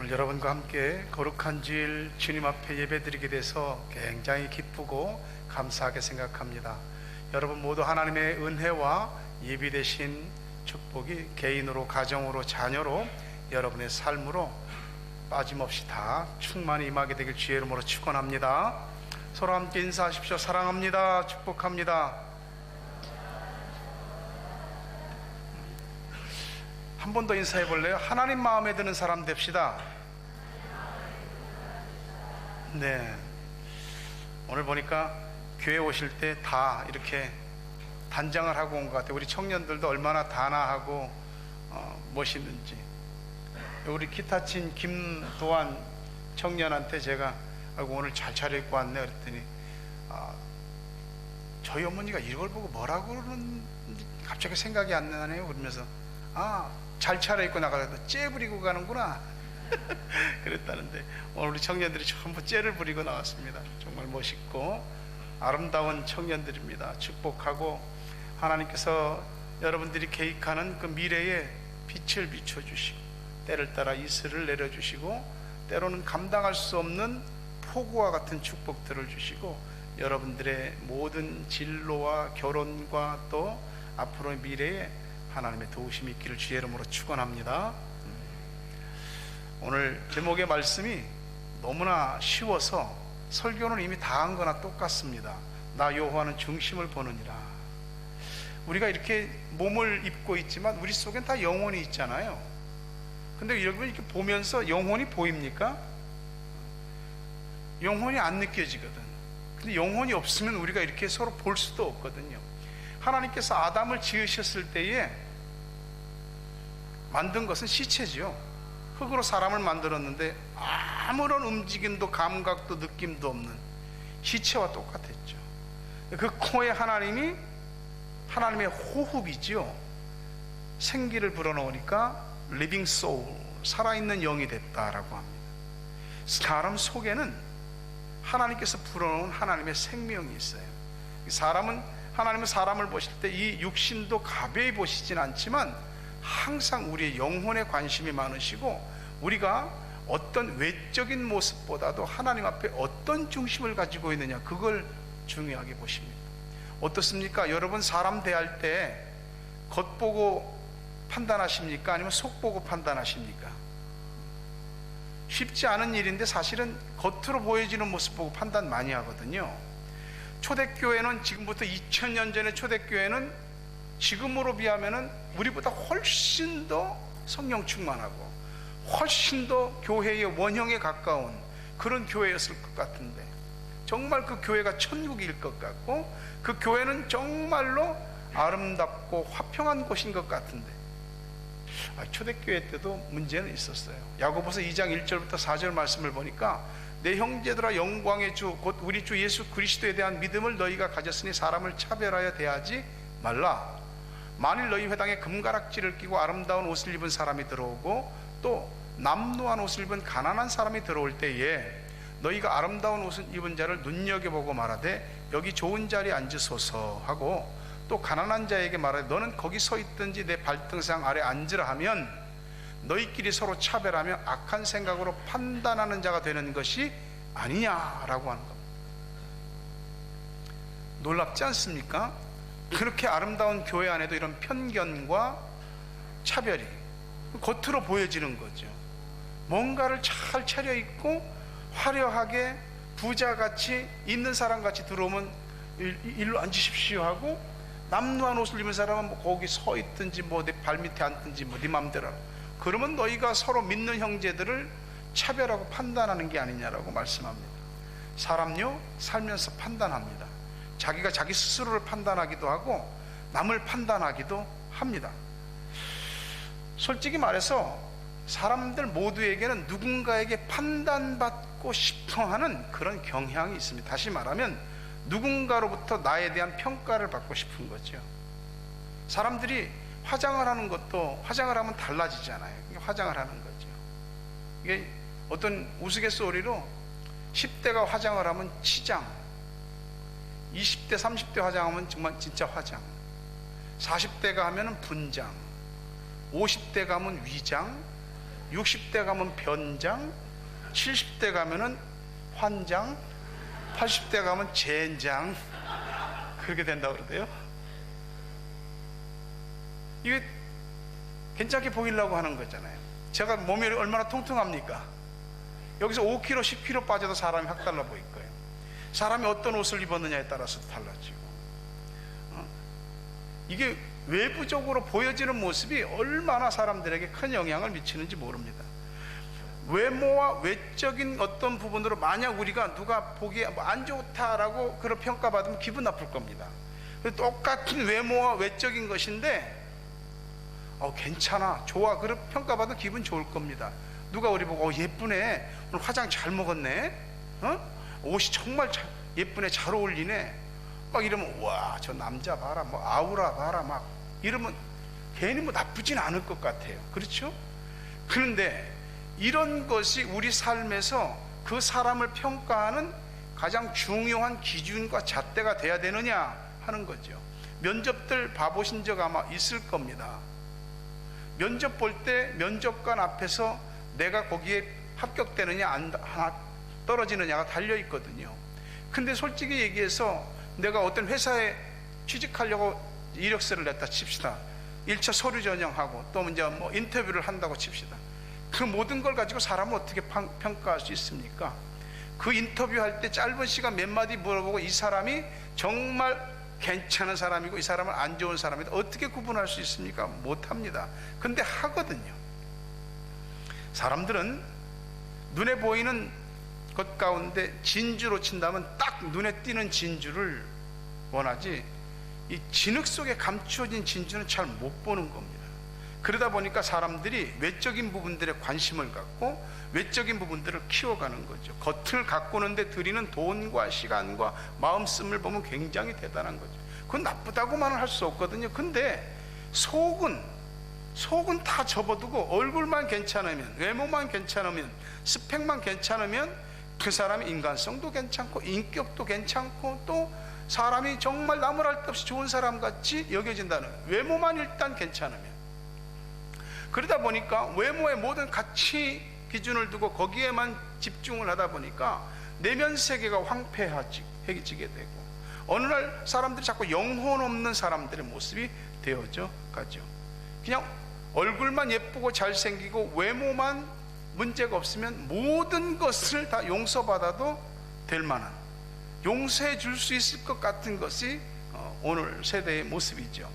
오늘 여러분과 함께 거룩한 주일 주님 앞에 예배드리게 돼서 굉장히 기쁘고 감사하게 생각합니다. 여러분 모두 하나님의 은혜와 예비되신 축복이 개인으로, 가정으로, 자녀로, 여러분의 삶으로 빠짐없이 다 충만히 임하게 되길 주의 이름으로 축원합니다. 서로 함께 인사하십시오. 사랑합니다. 축복합니다. 한 번 더 인사해 볼래요? 하나님 마음에 드는 사람 됩시다. 네. 오늘 보니까 교회 오실 때 다 이렇게 단장을 하고 온 것 같아요. 우리 청년들도 얼마나 단아하고 멋있는지. 우리 기타 친 김도환 청년한테 제가 오늘 잘 차려입고 왔네 그랬더니 저희 어머니가 이걸 보고 뭐라고 그러는지 갑자기 생각이 안 나네요. 그러면서 잘 차려입고 나가서 째 부리고 가는구나 그랬다는데 오늘 우리 청년들이 전부 째를 부리고 나왔습니다. 정말 멋있고 아름다운 청년들입니다. 축복하고 하나님께서 여러분들이 계획하는 그 미래에 빛을 비춰주시고 때를 따라 이슬을 내려주시고 때로는 감당할 수 없는 폭우와 같은 축복들을 주시고 여러분들의 모든 진로와 결혼과 또 앞으로의 미래에 하나님의 도우심이 있기를 주의 이름으로 축원합니다. 오늘 제목의 말씀이 너무나 쉬워서 설교는 이미 다 한 거나 똑같습니다. 나 여호와는 중심을 보느니라. 우리가 이렇게 몸을 입고 있지만 우리 속엔 다 영혼이 있잖아요. 근데 여러분 이렇게 보면서 영혼이 보입니까? 영혼이 안 느껴지거든. 근데 영혼이 없으면 우리가 이렇게 서로 볼 수도 없거든요. 하나님께서 아담을 지으셨을 때에 만든 것은 시체지요. 흙으로 사람을 만들었는데 아무런 움직임도 감각도 느낌도 없는 시체와 똑같았죠. 그 코에 하나님이 하나님의 호흡이지요. 생기를 불어넣으니까 living soul, 살아있는 영이 됐다라고 합니다. 사람 속에는 하나님께서 불어넣은 하나님의 생명이 있어요. 하나님은 사람을 보실 때 이 육신도 가벼이 보시진 않지만 항상 우리의 영혼에 관심이 많으시고 우리가 어떤 외적인 모습보다도 하나님 앞에 어떤 중심을 가지고 있느냐, 그걸 중요하게 보십니다. 어떻습니까? 여러분 사람 대할 때 겉보고 판단하십니까? 아니면 속보고 판단하십니까? 쉽지 않은 일인데 사실은 겉으로 보여지는 모습 보고 판단 많이 하거든요. 초대교회는 지금부터 2000년 전의 초대교회는 지금으로 비하면은 우리보다 훨씬 더 성령 충만하고 훨씬 더 교회의 원형에 가까운 그런 교회였을 것 같은데 정말 그 교회가 천국일 것 같고 그 교회는 정말로 아름답고 화평한 곳인 것 같은데 초대교회 때도 문제는 있었어요. 야고보서 2장 1절부터 4절 말씀을 보니까 내 형제들아 영광의 주 곧 우리 주 예수 그리스도에 대한 믿음을 너희가 가졌으니 사람을 차별하여 대하지 말라. 만일 너희 회당에 금가락지를 끼고 아름다운 옷을 입은 사람이 들어오고 또 남루한 옷을 입은 가난한 사람이 들어올 때에 너희가 아름다운 옷을 입은 자를 눈여겨보고 말하되 여기 좋은 자리에 앉으소서 하고 또 가난한 자에게 말하되 너는 거기 서 있든지 내 발등상 아래 앉으라 하면 너희끼리 서로 차별하며 악한 생각으로 판단하는 자가 되는 것이 아니냐라고 하는 겁니다. 놀랍지 않습니까? 그렇게 아름다운 교회 안에도 이런 편견과 차별이 겉으로 보여지는 거죠. 뭔가를 잘 차려입고 화려하게 부자같이 있는 사람같이 들어오면 일로 앉으십시오 하고 남루한 옷을 입은 사람은 뭐 거기 서 있든지 뭐 내 발밑에 앉든지 뭐 네 맘대로 하라. 그러면 너희가 서로 믿는 형제들을 차별하고 판단하는 게 아니냐라고 말씀합니다. 사람요 살면서 판단합니다. 자기가 자기 스스로를 판단하기도 하고 남을 판단하기도 합니다. 솔직히 말해서 사람들 모두에게는 누군가에게 판단받고 싶어하는 그런 경향이 있습니다. 다시 말하면 누군가로부터 나에 대한 평가를 받고 싶은 거죠. 사람들이 화장을 하는 것도 화장을 하면 달라지잖아요. 화장을 하는 거죠. 이게 어떤 우스갯소리로 10대가 화장을 하면 치장, 20대 30대 화장하면 정말 진짜 화장, 40대가 하면 분장, 50대가 하면 위장, 60대 가면 변장, 70대 가면은 환장, 80대 가면 젠장, 그렇게 된다고 그러대요. 이게 괜찮게 보이려고 하는 거잖아요. 제가 몸이 얼마나 통통합니까? 여기서 5kg, 10kg 빠져도 사람이 확 달라 보일 거예요. 사람이 어떤 옷을 입었느냐에 따라서 달라지고, 이게 외부적으로 보여지는 모습이 얼마나 사람들에게 큰 영향을 미치는지 모릅니다. 외모와 외적인 어떤 부분으로 만약 우리가 누가 보기에 안 좋다라고 그런 평가받으면 기분 나쁠 겁니다. 똑같은 외모와 외적인 것인데 괜찮아, 좋아, 그런 평가받으면 기분 좋을 겁니다. 누가 우리 보고 예쁘네, 오늘 화장 잘 먹었네, 옷이 정말 예쁘네, 잘 어울리네, 막 이러면 와, 저 남자 봐라, 뭐 아우라 봐라, 막 이러면 괜히 뭐 나쁘진 않을 것 같아요. 그렇죠? 그런데 이런 것이 우리 삶에서 그 사람을 평가하는 가장 중요한 기준과 잣대가 돼야 되느냐 하는 거죠. 면접들 봐보신 적 아마 있을 겁니다. 면접 볼 때 면접관 앞에서 내가 거기에 합격되느냐 안 떨어지느냐가 달려 있거든요. 근데 솔직히 얘기해서 내가 어떤 회사에 취직하려고 이력서를 냈다 칩시다. 1차 서류 전형하고 또 이제 뭐 인터뷰를 한다고 칩시다. 그 모든 걸 가지고 사람을 어떻게 평가할 수 있습니까? 그 인터뷰할 때 짧은 시간 몇 마디 물어보고 이 사람이 정말 괜찮은 사람이고 이 사람은 안 좋은 사람이다 어떻게 구분할 수 있습니까? 못합니다. 근데 하거든요. 사람들은 눈에 보이는 것 가운데 진주로 친다면 딱 눈에 띄는 진주를 원하지, 이 진흙 속에 감추어진 진주는 잘 못 보는 겁니다. 그러다 보니까 사람들이 외적인 부분들에 관심을 갖고 외적인 부분들을 키워가는 거죠. 겉을 가꾸는데 들이는 돈과 시간과 마음씀을 보면 굉장히 대단한 거죠. 그건 나쁘다고만은 할 수 없거든요. 근데 속은 다 접어두고 얼굴만 괜찮으면, 외모만 괜찮으면, 스펙만 괜찮으면 그 사람의 인간성도 괜찮고 인격도 괜찮고 또 사람이 정말 남을 할 데 없이 좋은 사람 같이 여겨진다는 거예요. 외모만 일단 괜찮으면. 그러다 보니까 외모의 모든 가치 기준을 두고 거기에만 집중을 하다 보니까 내면 세계가 황폐해지게 되고 어느 날 사람들이 자꾸 영혼 없는 사람들의 모습이 되어져 가죠. 그냥 얼굴만 예쁘고 잘생기고 외모만 문제가 없으면 모든 것을 다 용서받아도 될 만한, 용서해 줄 수 있을 것 같은 것이 오늘 세대의 모습이죠.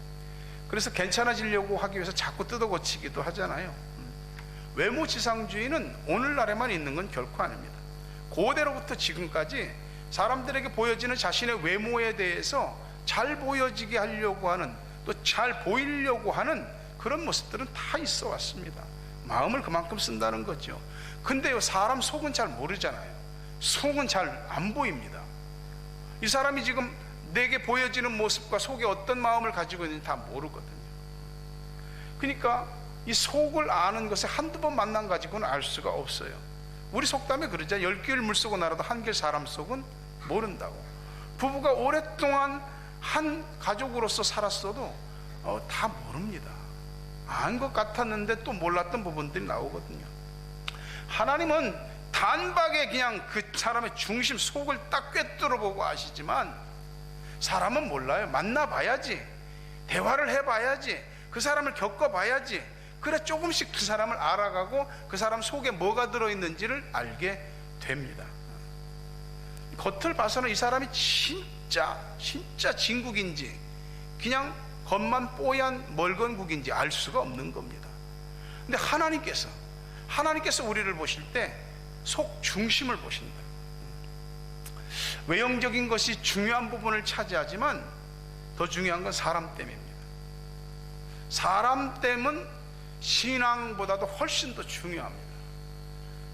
그래서 괜찮아지려고 하기 위해서 자꾸 뜯어고치기도 하잖아요. 외모지상주의는 오늘날에만 있는 건 결코 아닙니다. 고대로부터 지금까지 사람들에게 보여지는 자신의 외모에 대해서 잘 보여지게 하려고 하는, 또 잘 보이려고 하는 그런 모습들은 다 있어 왔습니다. 마음을 그만큼 쓴다는 거죠. 근데요, 사람 속은 잘 모르잖아요. 속은 잘 안 보입니다. 이 사람이 지금 내게 보여지는 모습과 속에 어떤 마음을 가지고 있는지 다 모르거든요. 그러니까 이 속을 아는 것에 한두 번 만난 가지고는 알 수가 없어요. 우리 속담에 그러잖아요. 10개를 물속은 알아도 한 개 사람 속은 모른다고. 부부가 오랫동안 한 가족으로서 살았어도 다 모릅니다. 안 것 같았는데 또 몰랐던 부분들이 나오거든요. 하나님은 단박에 그냥 그 사람의 중심 속을 딱 꿰뚫어 보고 아시지만 사람은 몰라요. 만나봐야지, 대화를 해봐야지, 그 사람을 겪어봐야지, 그래 조금씩 그 사람을 알아가고 그 사람 속에 뭐가 들어있는지를 알게 됩니다. 겉을 봐서는 이 사람이 진짜 진국인지 그냥 겉만 뽀얀 멀건국인지 알 수가 없는 겁니다. 근데 하나님께서 우리를 보실 때 속 중심을 보신다. 외형적인 것이 중요한 부분을 차지하지만 더 중요한 건 사람됨입니다. 사람됨은 신앙보다도 훨씬 더 중요합니다.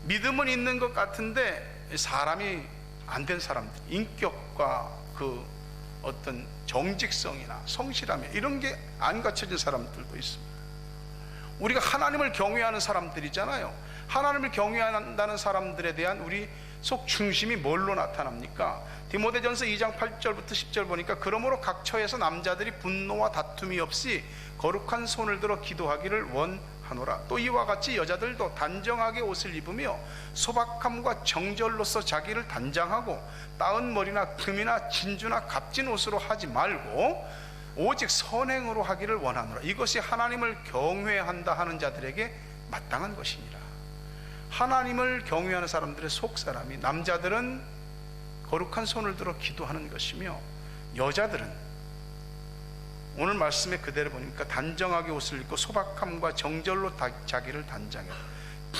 믿음은 있는 것 같은데 사람이 안 된 사람들, 인격과 그 어떤 정직성이나 성실함 이런 게 안 갖춰진 사람들도 있습니다. 우리가 하나님을 경외하는 사람들이잖아요. 하나님을 경외한다는 사람들에 대한 우리 속 중심이 뭘로 나타납니까? 디모데전서 2장 8절부터 10절 보니까 그러므로 각 처에서 남자들이 분노와 다툼이 없이 거룩한 손을 들어 기도하기를 원하노라. 하노라. 또 이와 같이 여자들도 단정하게 옷을 입으며 소박함과 정절로서 자기를 단장하고 따은 머리나 금이나 진주나 값진 옷으로 하지 말고 오직 선행으로 하기를 원하노라. 이것이 하나님을 경외한다 하는 자들에게 마땅한 것이니라. 하나님을 경외하는 사람들의 속사람이, 남자들은 거룩한 손을 들어 기도하는 것이며, 여자들은 오늘 말씀에 그대로 보니까 단정하게 옷을 입고 소박함과 정절로 자기를 단장해라.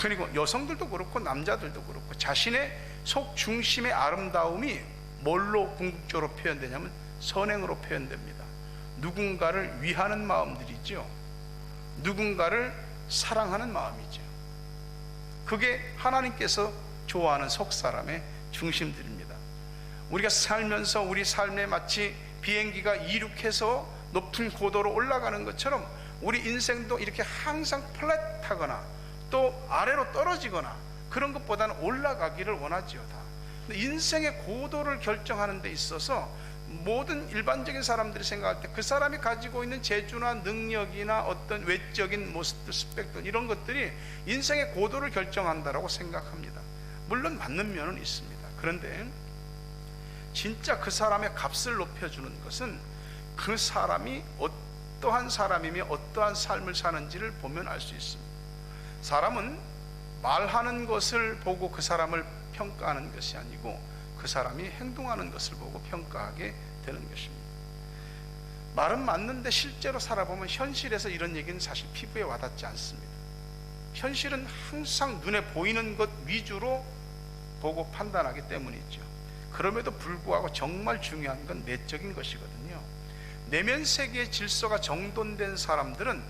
그리고 여성들도 그렇고 남자들도 그렇고 자신의 속 중심의 아름다움이 뭘로 궁극적으로 표현되냐면 선행으로 표현됩니다. 누군가를 위하는 마음들이죠. 누군가를 사랑하는 마음이죠. 그게 하나님께서 좋아하는 속사람의 중심들입니다. 우리가 살면서 우리 삶에 마치 비행기가 이륙해서 높은 고도로 올라가는 것처럼 우리 인생도 이렇게 항상 플랫하거나 또 아래로 떨어지거나 그런 것보다는 올라가기를 원하지요다. 인생의 고도를 결정하는 데 있어서 모든 일반적인 사람들이 생각할 때 그 사람이 가지고 있는 재주나 능력이나 어떤 외적인 모습들, 스펙들, 이런 것들이 인생의 고도를 결정한다라고 생각합니다. 물론 맞는 면은 있습니다. 그런데 진짜 그 사람의 값을 높여주는 것은 그 사람이 어떠한 사람이며 어떠한 삶을 사는지를 보면 알 수 있습니다. 사람은 말하는 것을 보고 그 사람을 평가하는 것이 아니고 그 사람이 행동하는 것을 보고 평가하게 되는 것입니다. 말은 맞는데 실제로 살아보면 현실에서 이런 얘기는 사실 피부에 와닿지 않습니다. 현실은 항상 눈에 보이는 것 위주로 보고 판단하기 때문이죠. 그럼에도 불구하고 정말 중요한 건 내적인 것이거든요. 내면 세계의 질서가 정돈된 사람들은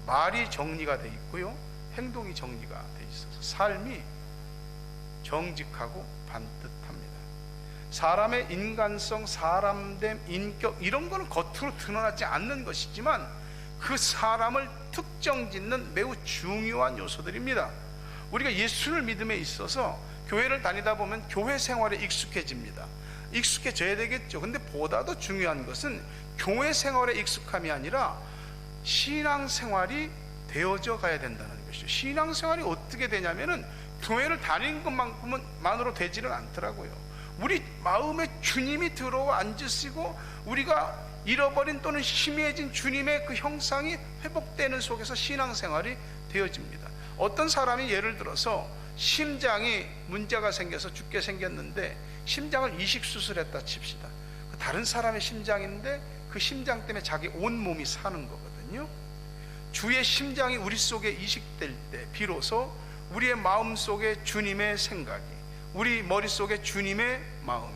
말이 정리가 돼 있고요, 행동이 정리가 돼 있어서 삶이 정직하고 반듯합니다. 사람의 인간성, 사람됨, 인격, 이런 거는 겉으로 드러나지 않는 것이지만 그 사람을 특정짓는 매우 중요한 요소들입니다. 우리가 예수를 믿음에 있어서 교회를 다니다 보면 교회 생활에 익숙해집니다. 익숙해져야 되겠죠. 근데 보다도 중요한 것은 교회 생활에 익숙함이 아니라 신앙생활이 되어져 가야 된다는 것이죠. 신앙생활이 어떻게 되냐면은 교회를 다니는 것만으로 되지는 않더라고요. 우리 마음에 주님이 들어와 앉으시고 우리가 잃어버린 또는 희미해진 주님의 그 형상이 회복되는 속에서 신앙생활이 되어집니다. 어떤 사람이 예를 들어서 심장이 문제가 생겨서 죽게 생겼는데 심장을 이식 수술했다 칩시다. 다른 사람의 심장인데 그 심장 때문에 자기 온 몸이 사는 거거든요. 주의 심장이 우리 속에 이식될 때 비로소 우리의 마음 속에 주님의 생각이, 우리 머릿속에 주님의 마음이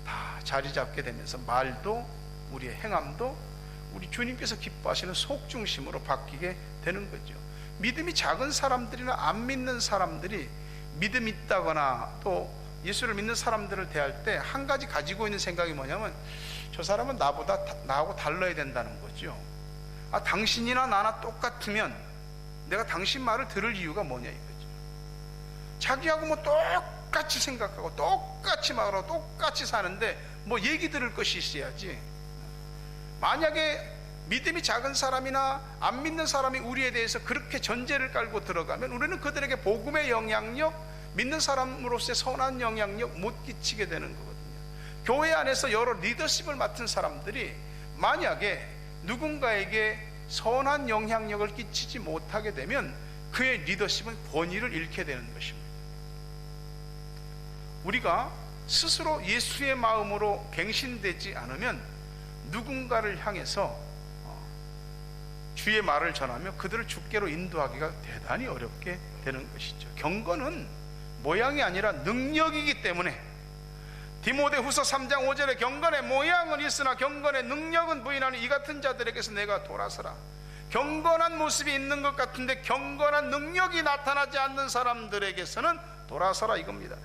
다 자리 잡게 되면서 말도 우리의 행함도 우리 주님께서 기뻐하시는 속중심으로 바뀌게 되는 거죠. 믿음이 작은 사람들이나 안 믿는 사람들이 믿음 있다거나 또 예수를 믿는 사람들을 대할 때 한 가지 가지고 있는 생각이 뭐냐면 저 사람은 나하고 달라야 된다는 거죠. 아, 당신이나 나나 똑같으면 내가 당신 말을 들을 이유가 뭐냐 이거죠. 자기하고 뭐 똑같이 생각하고 똑같이 말하고 똑같이 사는데 뭐 얘기 들을 것이 있어야지. 만약에 믿음이 작은 사람이나 안 믿는 사람이 우리에 대해서 그렇게 전제를 깔고 들어가면 우리는 그들에게 복음의 영향력, 믿는 사람으로서의 선한 영향력 못 끼치게 되는 거거든요. 교회 안에서 여러 리더십을 맡은 사람들이 만약에 누군가에게 선한 영향력을 끼치지 못하게 되면 그의 리더십은 권위를 잃게 되는 것입니다. 우리가 스스로 예수의 마음으로 갱신되지 않으면 누군가를 향해서 주의 말을 전하며 그들을 주께로 인도하기가 대단히 어렵게 되는 것이죠. 경건은 모양이 아니라 능력이기 때문에 디모데후서 3장 5절에 경건의 모양은 있으나 경건의 능력은 부인하니 이 같은 자들에게서 내가 돌아서라. 경건한 모습이 있는 것 같은데 경건한 능력이 나타나지 않는 사람들에게서는 돌아서라 이겁니다.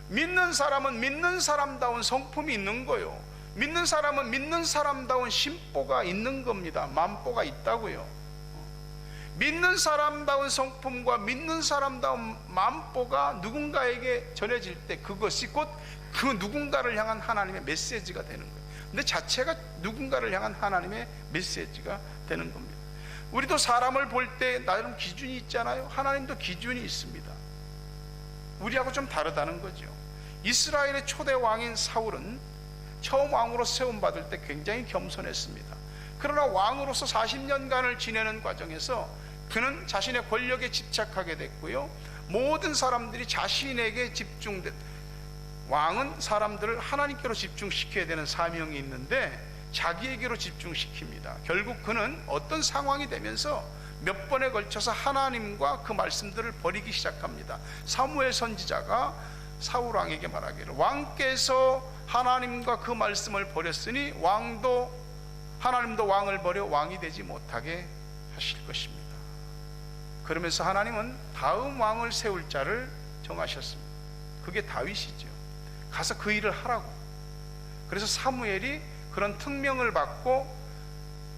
믿는 사람은 믿는 사람다운 성품이 있는 거요. 믿는 사람은 믿는 사람다운 심보가 있는 겁니다. 만보가 있다고요. 믿는 사람다운 성품과 믿는 사람다운 만보가 누군가에게 전해질 때 그것이 곧 그 누군가를 향한 하나님의 메시지가 되는 거예요. 근데 자체가 누군가를 향한 하나님의 메시지가 되는 겁니다. 우리도 사람을 볼 때 나름 기준이 있잖아요. 하나님도 기준이 있습니다. 우리하고 좀 다르다는 거죠. 이스라엘의 초대 왕인 사울은 처음 왕으로 세움받을 때 굉장히 겸손했습니다. 그러나 왕으로서 40년간을 지내는 과정에서 그는 자신의 권력에 집착하게 됐고요, 모든 사람들이 자신에게 집중된, 왕은 사람들을 하나님께로 집중시켜야 되는 사명이 있는데 자기에게로 집중시킵니다. 결국 그는 어떤 상황이 되면서 몇 번에 걸쳐서 하나님과 그 말씀들을 버리기 시작합니다. 사무엘 선지자가 사울 왕에게 말하기를, 왕께서 하나님과 그 말씀을 버렸으니 하나님도 왕을 버려 왕이 되지 못하게 하실 것입니다. 그러면서 하나님은 다음 왕을 세울 자를 정하셨습니다. 그게 다윗이죠. 가서 그 일을 하라고. 그래서 사무엘이 그런 특명을 받고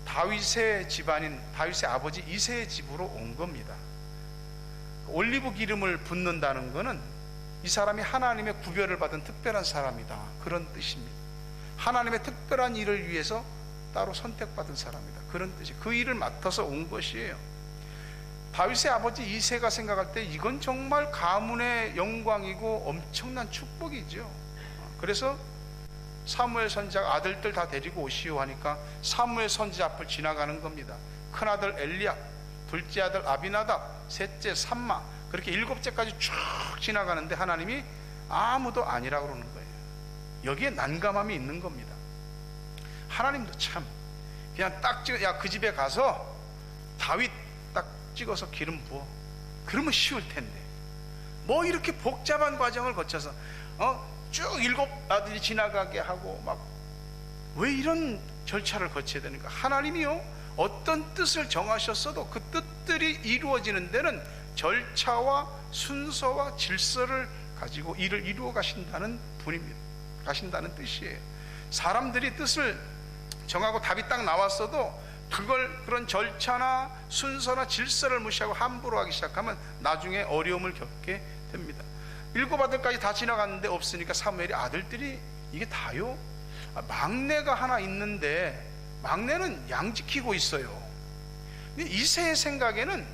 다윗의 집안인 다윗의 아버지 이새의 집으로 온 겁니다. 올리브 기름을 붓는다는 것은 이 사람이 하나님의 구별을 받은 특별한 사람이다, 그런 뜻입니다. 하나님의 특별한 일을 위해서 따로 선택받은 사람이다, 그런 뜻이, 그 일을 맡아서 온 것이에요. 다윗의 아버지 이새가 생각할 때 이건 정말 가문의 영광이고 엄청난 축복이죠. 그래서 사무엘 선지자가 아들들 다 데리고 오시오 하니까 사무엘 선지자 앞을 지나가는 겁니다. 큰아들 엘리압, 둘째 아들 아비나답, 셋째 삼마, 그렇게 7째까지 쭉 지나가는데 하나님이 아무도 아니라고 그러는 거예요. 여기에 난감함이 있는 겁니다. 하나님도 참 그냥 딱 찍어, 야, 그 집에 가서 다윗 딱 찍어서 기름 부어, 그러면 쉬울 텐데 뭐 이렇게 복잡한 과정을 거쳐서 쭉 7 아들이 지나가게 하고 막 왜 이런 절차를 거쳐야 되는가? 하나님이요, 어떤 뜻을 정하셨어도 그 뜻들이 이루어지는 데는 절차와 순서와 질서를 가지고 일을 이루어 가신다는 분입니다. 가신다는 뜻이에요. 사람들이 뜻을 정하고 답이 딱 나왔어도 그런 절차나 순서나 질서를 무시하고 함부로 하기 시작하면 나중에 어려움을 겪게 됩니다. 7 아들까지 다 지나갔는데 없으니까 사무엘이 아들들이 이게 다요? 막내가 하나 있는데 막내는 양 지키고 있어요. 근데 이새의 생각에는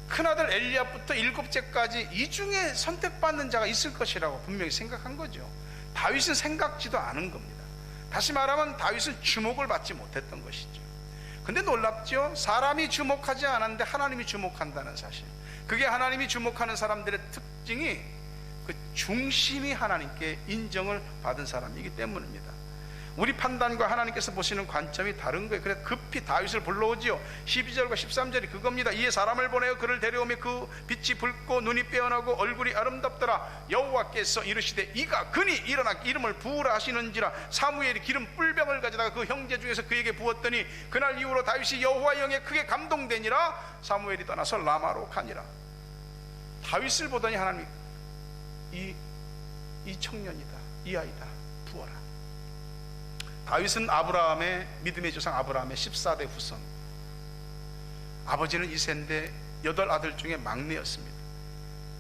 큰아들 엘리압부터 7째까지 이 중에 선택받는 자가 있을 것이라고 분명히 생각한 거죠. 다윗은 생각지도 않은 겁니다. 다시 말하면 다윗은 주목을 받지 못했던 것이죠. 근데 놀랍죠? 사람이 주목하지 않았는데 하나님이 주목한다는 사실. 그게 하나님이 주목하는 사람들의 특징이 그 중심이 하나님께 인정을 받은 사람이기 때문입니다. 우리 판단과 하나님께서 보시는 관점이 다른 거예요. 그래서 급히 다윗을 불러오지요. 12절과 13절이 그겁니다. 이에 사람을 보내어 그를 데려오며 그 빛이 붉고 눈이 빼어나고 얼굴이 아름답더라. 여호와께서 이르시되 이가 그니 일어나 기름을 부으라 하시는지라. 사무엘이 기름 뿔병을 가져다가 그 형제 중에서 그에게 부었더니 그날 이후로 다윗이 여호와의 영에 크게 감동되니라. 사무엘이 떠나서 라마로 가니라. 다윗을 보더니 하나님이 이 청년이다, 이 아이다, 부어라. 다윗은 아브라함의 믿음의 조상 아브라함의 14대 후손, 아버지는 이새인데 8 아들 중에 막내였습니다.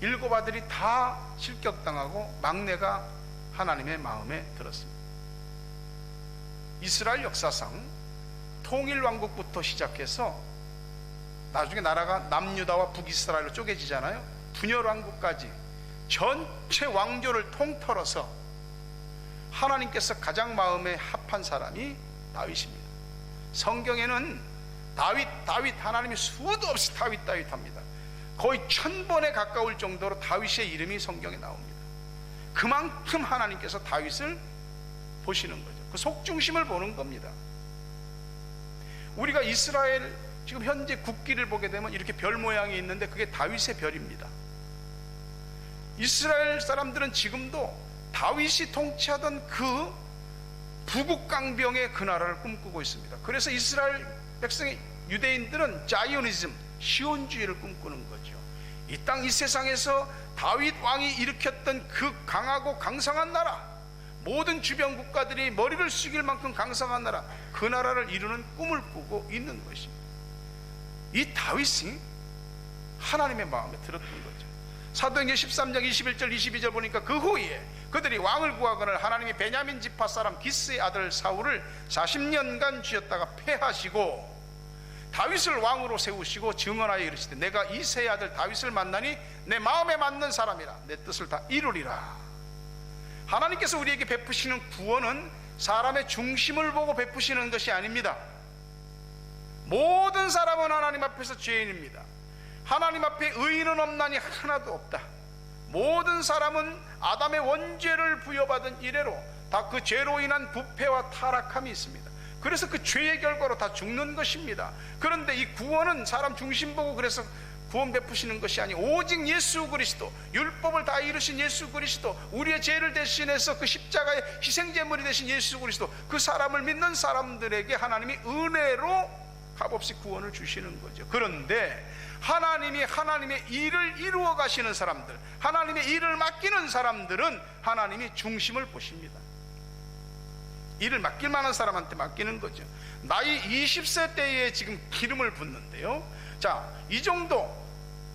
7 아들이 다 실격당하고 막내가 하나님의 마음에 들었습니다. 이스라엘 역사상 통일왕국부터 시작해서 나중에 나라가 남유다와 북이스라엘로 쪼개지잖아요. 분열왕국까지 전체 왕조를 통틀어서 하나님께서 가장 마음에 합한 사람이 다윗입니다. 성경에는 다윗 하나님이 수도 없이 다윗 합니다. 거의 1000번에 가까울 정도로 다윗의 이름이 성경에 나옵니다. 그만큼 하나님께서 다윗을 보시는 거죠. 그 속중심을 보는 겁니다. 우리가 이스라엘 지금 현재 국기를 보게 되면 이렇게 별 모양이 있는데 그게 다윗의 별입니다. 이스라엘 사람들은 지금도 다윗이 통치하던 그 부국강병의 그 나라를 꿈꾸고 있습니다. 그래서 이스라엘 백성의 유대인들은 자이오니즘, 시온주의를 꿈꾸는 거죠. 이 땅 이 세상에서 다윗 왕이 일으켰던 그 강하고 강성한 나라, 모든 주변 국가들이 머리를 숙일 만큼 강성한 나라, 그 나라를 이루는 꿈을 꾸고 있는 것입니다. 이 다윗이 하나님의 마음에 들었던 거죠. 사도행전 13장 21절 22절 보니까 그 후에 그들이 왕을 구하거늘 하나님이 베냐민 지파 사람 기스의 아들 사울을 40년간 쥐었다가 패하시고 다윗을 왕으로 세우시고 증언하여 이르시되 내가 이새의 아들 다윗을 만나니 내 마음에 맞는 사람이라 내 뜻을 다 이루리라. 하나님께서 우리에게 베푸시는 구원은 사람의 중심을 보고 베푸시는 것이 아닙니다. 모든 사람은 하나님 앞에서 죄인입니다. 하나님 앞에 의인은 없나니 하나도 없다. 모든 사람은 아담의 원죄를 부여받은 이래로 다 그 죄로 인한 부패와 타락함이 있습니다. 그래서 그 죄의 결과로 다 죽는 것입니다. 그런데 이 구원은 사람 중심 보고 그래서 구원 베푸시는 것이 아니 오직 예수 그리스도, 율법을 다 이루신 예수 그리스도, 우리의 죄를 대신해서 그 십자가의 희생제물이 되신 예수 그리스도, 그 사람을 믿는 사람들에게 하나님이 은혜로 값없이 구원을 주시는 거죠. 그런데 하나님이 하나님의 일을 이루어 가시는 사람들, 하나님의 일을 맡기는 사람들은 하나님이 중심을 보십니다. 일을 맡길 만한 사람한테 맡기는 거죠. 나이 20세 때에 지금 기름을 붓는데요, 자, 이 정도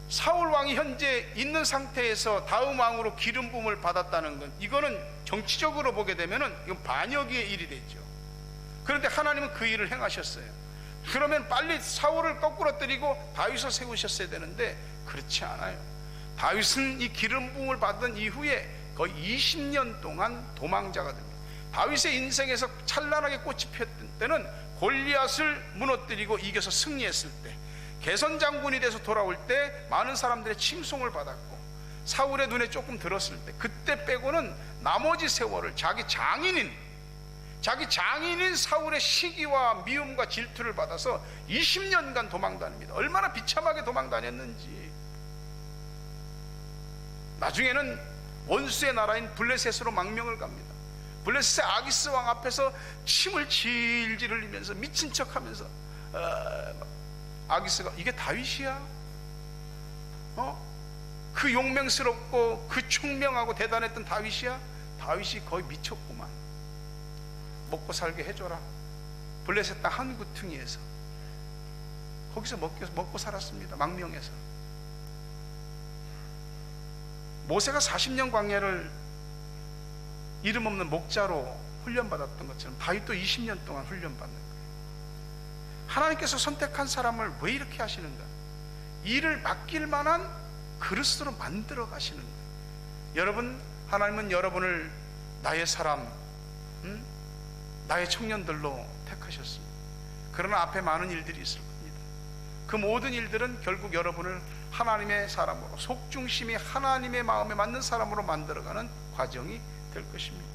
사울 왕이 현재 있는 상태에서 다음 왕으로 기름 부음을 받았다는 건, 이거는 정치적으로 보게 되면은 이건 반역의 일이 되죠. 그런데 하나님은 그 일을 행하셨어요. 그러면 빨리 사울을 거꾸로 때리고 다윗을 세우셨어야 되는데 그렇지 않아요. 다윗은 이 기름 부음을 받은 이후에 거의 20년 동안 도망자가 됩니다. 다윗의 인생에서 찬란하게 꽃이 피었던 때는 골리앗을 무너뜨리고 이겨서 승리했을 때, 개선 장군이 돼서 돌아올 때 많은 사람들의 칭송을 받았고, 사울의 눈에 조금 들었을 때, 그때 빼고는 나머지 세월을 자기 장인인 사울의 시기와 미움과 질투를 받아서 20년간 도망다닙니다. 얼마나 비참하게 도망다녔는지. 나중에는 원수의 나라인 블레셋으로 망명을 갑니다. 블레셋의 아기스 왕 앞에서 침을 질질 흘리면서 미친 척하면서 아기스가 이게 다윗이야? 그 용맹스럽고 그 총명하고 대단했던 다윗이야? 다윗이 거의 미쳤구만. 먹고 살게 해줘라. 블레셋 땅 한 구퉁이에서 거기서 먹고 살았습니다. 망명해서. 모세가 40년 광야를 이름 없는 목자로 훈련받았던 것처럼 다윗도 20년 동안 훈련받는 거예요. 하나님께서 선택한 사람을 왜 이렇게 하시는가? 일을 맡길 만한 그릇으로 만들어 가시는 거예요. 여러분, 하나님은 여러분을 나의 사람, 나의 청년들로 택하셨습니다. 그러나 앞에 많은 일들이 있을 겁니다. 그 모든 일들은 결국 여러분을 하나님의 사람으로, 속중심이 하나님의 마음에 맞는 사람으로 만들어가는 과정이 될 것입니다.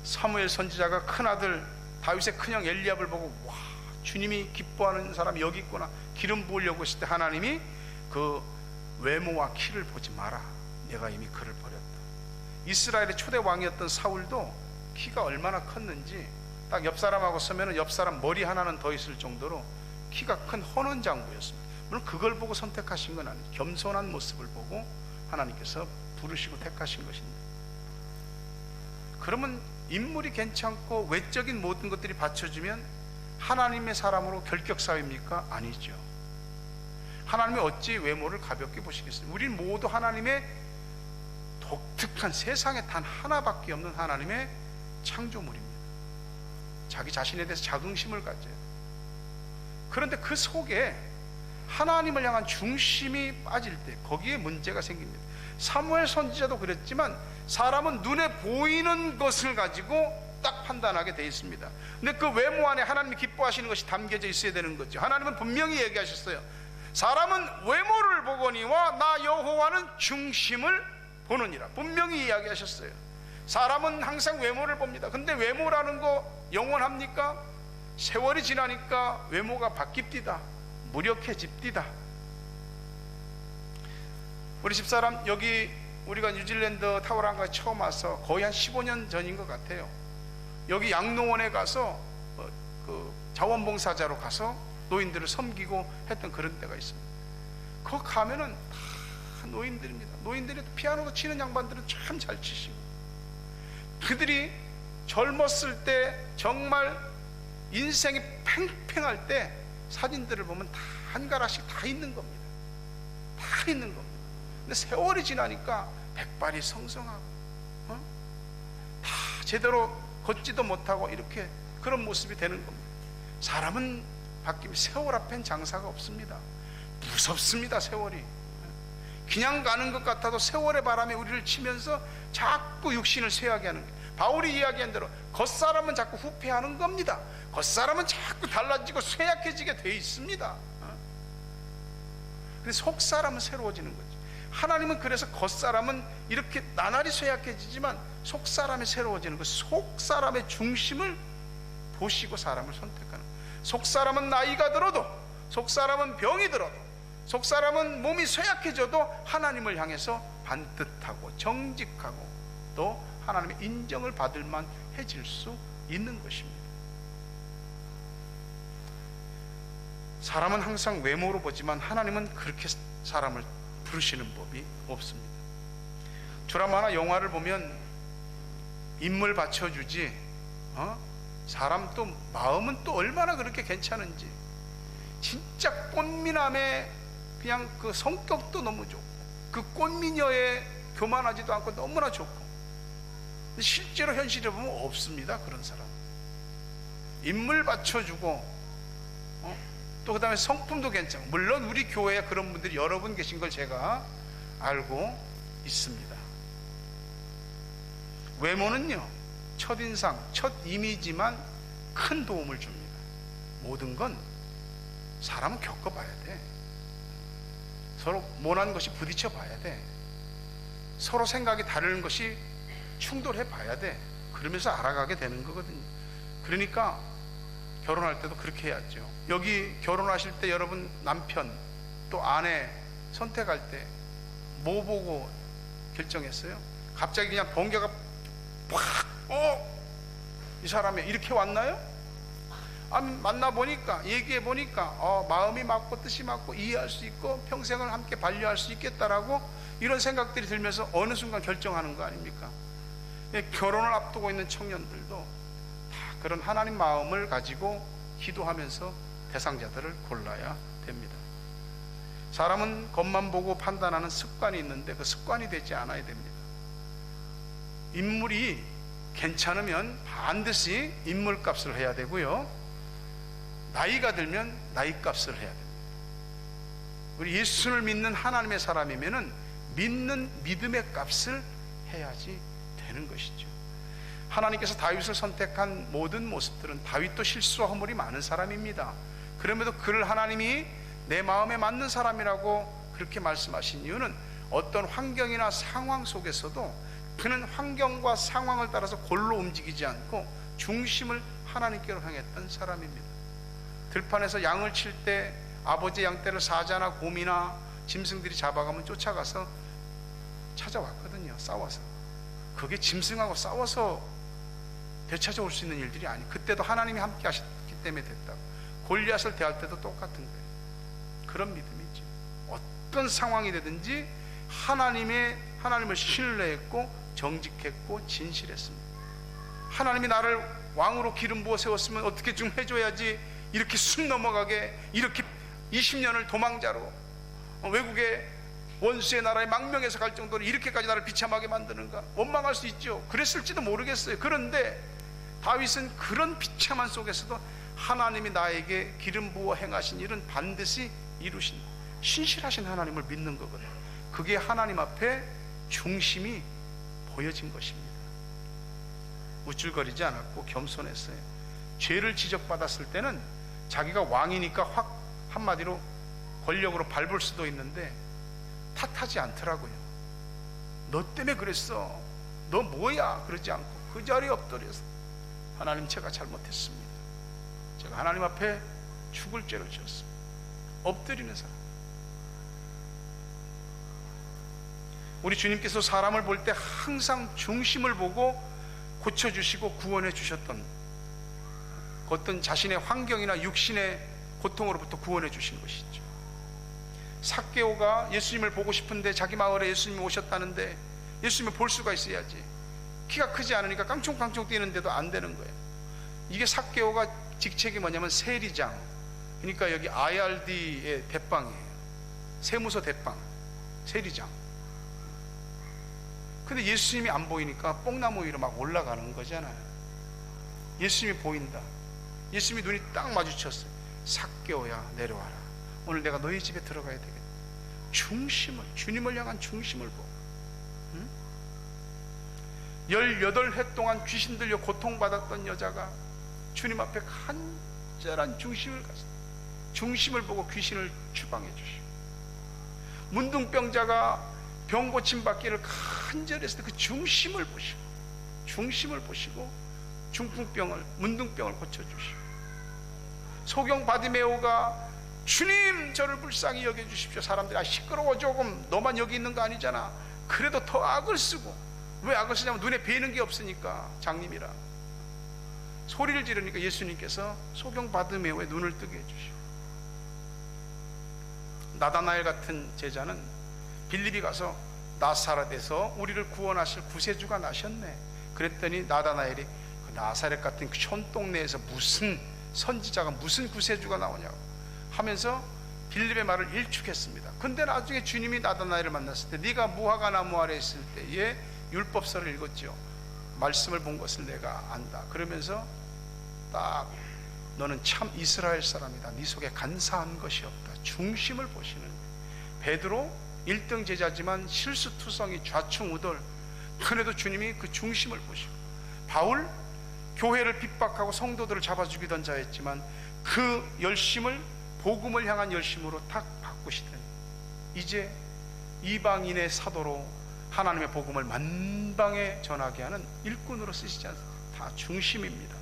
사무엘 선지자가 큰아들 다윗의 큰형 엘리압을 보고, 와, 주님이 기뻐하는 사람이 여기 있구나, 기름 부으려고 했을 때 하나님이 그 외모와 키를 보지 마라, 내가 이미 그를 버렸다. 이스라엘의 초대 왕이었던 사울도 키가 얼마나 컸는지 딱 옆 사람하고 서면은 옆 사람 머리 하나는 더 있을 정도로 키가 큰 헌원장부였습니다. 물론 그걸 보고 선택하신 건 아니에요. 겸손한 모습을 보고 하나님께서 부르시고 택하신 것입니다. 그러면 인물이 괜찮고 외적인 모든 것들이 받쳐주면 하나님의 사람으로 결격 사회입니까? 아니죠. 하나님이 어찌 외모를 가볍게 보시겠습니까? 우리는 모두 하나님의 독특한, 세상에 단 하나밖에 없는 하나님의 창조물입니다. 자기 자신에 대해서 자긍심을 가져야 돼요. 그런데 그 속에 하나님을 향한 중심이 빠질 때 거기에 문제가 생깁니다. 사무엘 선지자도 그랬지만 사람은 눈에 보이는 것을 가지고 딱 판단하게 되어 있습니다. 근데 그 외모 안에 하나님이 기뻐하시는 것이 담겨져 있어야 되는 거죠. 하나님은 분명히 얘기하셨어요. 사람은 외모를 보거니와 나 여호와는 중심을 보느니라. 분명히 이야기하셨어요. 사람은 항상 외모를 봅니다. 근데 외모라는 거 영원합니까? 세월이 지나니까 외모가 바뀝디다. 무력해집디다. 우리 집사람, 여기 우리가 뉴질랜드 타우랑가에 처음 와서 거의 한 15년 전인 것 같아요. 여기 양로원에 가서 그 자원봉사자로 가서 노인들을 섬기고 했던 그런 때가 있습니다. 거기 가면은 다 노인들입니다. 노인들이 피아노 치는 양반들은 참 잘 치시고, 그들이 젊었을 때 정말 인생이 팽팽할 때 사진들을 보면 다 한 가락씩 다 있는 겁니다. 다 있는 겁니다. 근데 세월이 지나니까 백발이 성성하고 다 제대로 걷지도 못하고 이렇게 그런 모습이 되는 겁니다. 사람은 바뀌면 세월 앞엔 장사가 없습니다. 무섭습니다. 세월이 그냥 가는 것 같아도 세월의 바람에 우리를 치면서 자꾸 육신을 쇠하게 하는 거예요. 바울이 이야기한 대로 겉사람은 자꾸 후패하는 겁니다. 겉사람은 자꾸 달라지고 쇠약해지게 돼 있습니다. 그래서 속사람은 새로워지는 거죠. 하나님은 그래서 겉사람은 이렇게 나날이 쇠약해지지만 속사람이 새로워지는 거, 속사람의 중심을 보시고 사람을 선택하는 거예요. 속사람은 나이가 들어도, 속사람은 병이 들어도, 속사람은 몸이 쇠약해져도 하나님을 향해서 반듯하고 정직하고 또 하나님의 인정을 받을 만해질 수 있는 것입니다. 사람은 항상 외모로 보지만 하나님은 그렇게 사람을 부르시는 법이 없습니다. 드라마나 영화를 보면 인물 받쳐주지 사람 또 마음은 또 얼마나 그렇게 괜찮은지, 진짜 꽃미남의 그냥 그 성격도 너무 좋고 그 꽃미녀의 교만하지도 않고 너무나 좋고, 근데 실제로 현실에 보면 없습니다. 그런 사람 인물 받쳐주고 또 그 다음에 성품도 괜찮고, 물론 우리 교회에 그런 분들이 여러 분 계신 걸 제가 알고 있습니다. 외모는요, 첫인상, 첫 이미지만 큰 도움을 줍니다. 모든 건 사람은 겪어봐야 돼. 서로 모난 것이 부딪혀 봐야 돼. 서로 생각이 다른 것이 충돌해 봐야 돼. 그러면서 알아가게 되는 거거든요. 그러니까 결혼할 때도 그렇게 해야죠. 여기 결혼하실 때 여러분 남편 또 아내 선택할 때 뭐 보고 결정했어요? 갑자기 그냥 번개가 팍 이 사람이 이렇게 왔나요? 만나보니까 얘기해보니까 마음이 맞고 뜻이 맞고 이해할 수 있고 평생을 함께 반려할 수 있겠다라고 이런 생각들이 들면서 어느 순간 결정하는 거 아닙니까? 결혼을 앞두고 있는 청년들도 다 그런 하나님 마음을 가지고 기도하면서 대상자들을 골라야 됩니다. 사람은 겉만 보고 판단하는 습관이 있는데 그 습관이 되지 않아야 됩니다. 인물이 괜찮으면 반드시 인물값을 해야 되고요, 나이가 들면 나이값을 해야 됩니다. 우리 예수를 믿는 하나님의 사람이면은 믿는 믿음의 값을 해야지 되는 것이죠. 하나님께서 다윗을 선택한 모든 모습들은, 다윗도 실수와 허물이 많은 사람입니다. 그럼에도 그를 하나님이 내 마음에 맞는 사람이라고 그렇게 말씀하신 이유는 어떤 환경이나 상황 속에서도 그는 환경과 상황을 따라서 골로 움직이지 않고 중심을 하나님께로 향했던 사람입니다. 들판에서 양을 칠 때 아버지의 양떼를 사자나 곰이나 짐승들이 잡아가면 쫓아가서 찾아왔거든요. 싸워서. 그게 짐승하고 싸워서 되찾아올 수 있는 일들이 아니에요. 그때도 하나님이 함께 하셨기 때문에 됐다고. 골리앗을 대할 때도 똑같은 거예요. 그런 믿음이죠. 어떤 상황이 되든지 하나님을 신뢰했고 정직했고 진실했습니다. 하나님이 나를 왕으로 기름 부어 세웠으면 어떻게 좀 해줘야지, 이렇게 숨 넘어가게, 이렇게 20년을 도망자로 외국의 원수의 나라에 망명해서 갈 정도로 이렇게까지 나를 비참하게 만드는가? 원망할 수 있죠. 그랬을지도 모르겠어요. 그런데 다윗은 그런 비참한 속에서도 하나님이 나에게 기름 부어 행하신 일은 반드시 이루신, 신실하신 하나님을 믿는 거거든요. 그게 하나님 앞에 중심이 보여진 것입니다. 우쭐거리지 않았고 겸손했어요. 죄를 지적받았을 때는 자기가 왕이니까 확 한마디로 권력으로 밟을 수도 있는데 탓하지 않더라고요. 너 때문에 그랬어, 너 뭐야, 그러지 않고 그 자리에 엎드려서 하나님, 제가 잘못했습니다. 제가 하나님 앞에 죽을 죄를 지었습니다. 엎드리는 사람. 우리 주님께서 사람을 볼 때 항상 중심을 보고 고쳐주시고 구원해 주셨던, 어떤 자신의 환경이나 육신의 고통으로부터 구원해 주신 것이죠. 삭개오가 예수님을 보고 싶은데 자기 마을에 예수님이 오셨다는데 예수님을 볼 수가 있어야지. 키가 크지 않으니까 깡총깡총 뛰는데도 안 되는 거예요. 이게 삭개오가 직책이 뭐냐면 세리장, 그러니까 여기 IRD의 대빵이에요. 세무서 대빵, 세리장. 근데 예수님이 안 보이니까 뽕나무 위로 막 올라가는 거잖아요. 예수님이 보인다. 예수님이 눈이 딱 마주쳤어요. 삭개오야, 내려와라. 오늘 내가 너희 집에 들어가야 되겠다. 중심을, 주님을 향한 중심을 보고, 18해 동안 귀신 들려 고통받았던 여자가 주님 앞에 간절한 중심을 가졌어요. 중심을 보고 귀신을 추방해 주시고, 문둥병자가 병 고침 받기를 간절히 했을 때 그 중심을 보시고 중풍병을, 문둥병을 고쳐주시고, 소경 바디메오가 주님 저를 불쌍히 여겨주십시오. 사람들이 시끄러워, 조금 너만 여기 있는 거 아니잖아. 그래도 더 악을 쓰고, 왜 악을 쓰냐면 눈에 뵈는 게 없으니까, 장님이라 소리를 지르니까 예수님께서 소경 바디메오의 눈을 뜨게 해주시고, 나다나엘 같은 제자는 빌립이 가서 나사렛에서 우리를 구원하실 구세주가 나셨네. 그랬더니 나다나엘이 그 나사렛 같은 그 촌동네에서 무슨 선지자가, 무슨 구세주가 나오냐고 하면서 빌립의 말을 일축했습니다. 근데 나중에 주님이 나다나엘을 만났을 때, 네가 무화과 나무 아래 있을 때에 율법서를 읽었죠. 말씀을 본 것을 내가 안다. 그러면서 딱, 너는 참 이스라엘 사람이다. 네 속에 간사한 것이 없다. 중심을 보시는 베드로 1등 제자지만 실수투성이, 좌충우돌. 그래도 주님이 그 중심을 보시고, 바울 교회를 핍박하고 성도들을 잡아 죽이던 자였지만 그 열심을 복음을 향한 열심으로 탁 바꾸시더니 이제 이방인의 사도로 하나님의 복음을 만방에 전하게 하는 일꾼으로 쓰시지 않습니까? 다 중심입니다.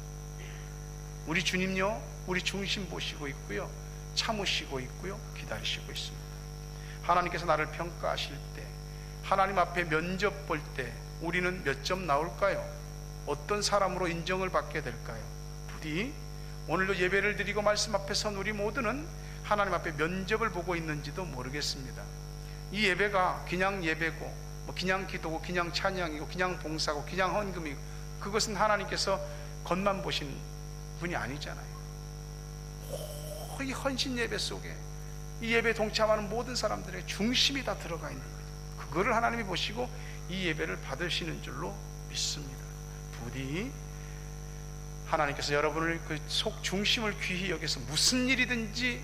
우리 주님요, 우리 중심 보시고 있고요, 참으시고 있고요, 기다리시고 있습니다. 하나님께서 나를 평가하실 때, 하나님 앞에 면접 볼 때 우리는 몇 점 나올까요? 어떤 사람으로 인정을 받게 될까요? 부디 오늘도 예배를 드리고 말씀 앞에 선 우리 모두는 하나님 앞에 면접을 보고 있는지도 모르겠습니다. 이 예배가 그냥 예배고, 그냥 기도고, 그냥 찬양이고, 그냥 봉사고, 그냥 헌금이고, 그것은 하나님께서 겉만 보신 분이 아니잖아요. 이 헌신 예배 속에 이 예배에 동참하는 모든 사람들의 중심이 다 들어가 있는 거죠. 그거를 하나님이 보시고 이 예배를 받으시는 줄로 믿습니다. 부디 하나님께서 여러분을 그 속 중심을 귀히 여겨서 무슨 일이든지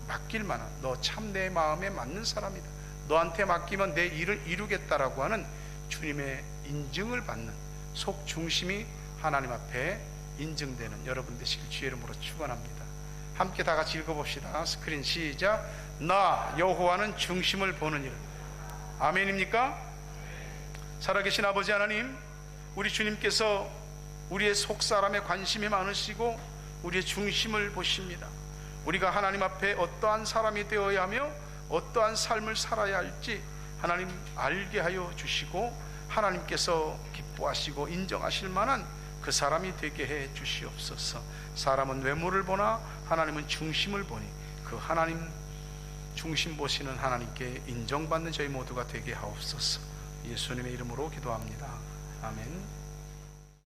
맡길 만한, 너 참 내 마음에 맞는 사람이다, 너한테 맡기면 내 일을 이루겠다라고 하는 주님의 인증을 받는 속 중심이 하나님 앞에 인증되는 여러분 되시길 주의 이름으로 축원합니다. 함께 다 같이 읽어봅시다. 스크린 시작. 나 여호와는 중심을 보는 일. 아멘입니까? 살아계신 아버지 하나님, 우리 주님께서 우리의 속사람에 관심이 많으시고 우리의 중심을 보십니다. 우리가 하나님 앞에 어떠한 사람이 되어야 하며 어떠한 삶을 살아야 할지 하나님 알게 하여 주시고, 하나님께서 기뻐하시고 인정하실 만한 그 사람이 되게 해 주시옵소서. 사람은 외모를 보나 하나님은 중심을 보니 그 하나님 중심 보시는 하나님께 인정받는 저희 모두가 되게 하옵소서. 예수님의 이름으로 기도합니다. 아멘.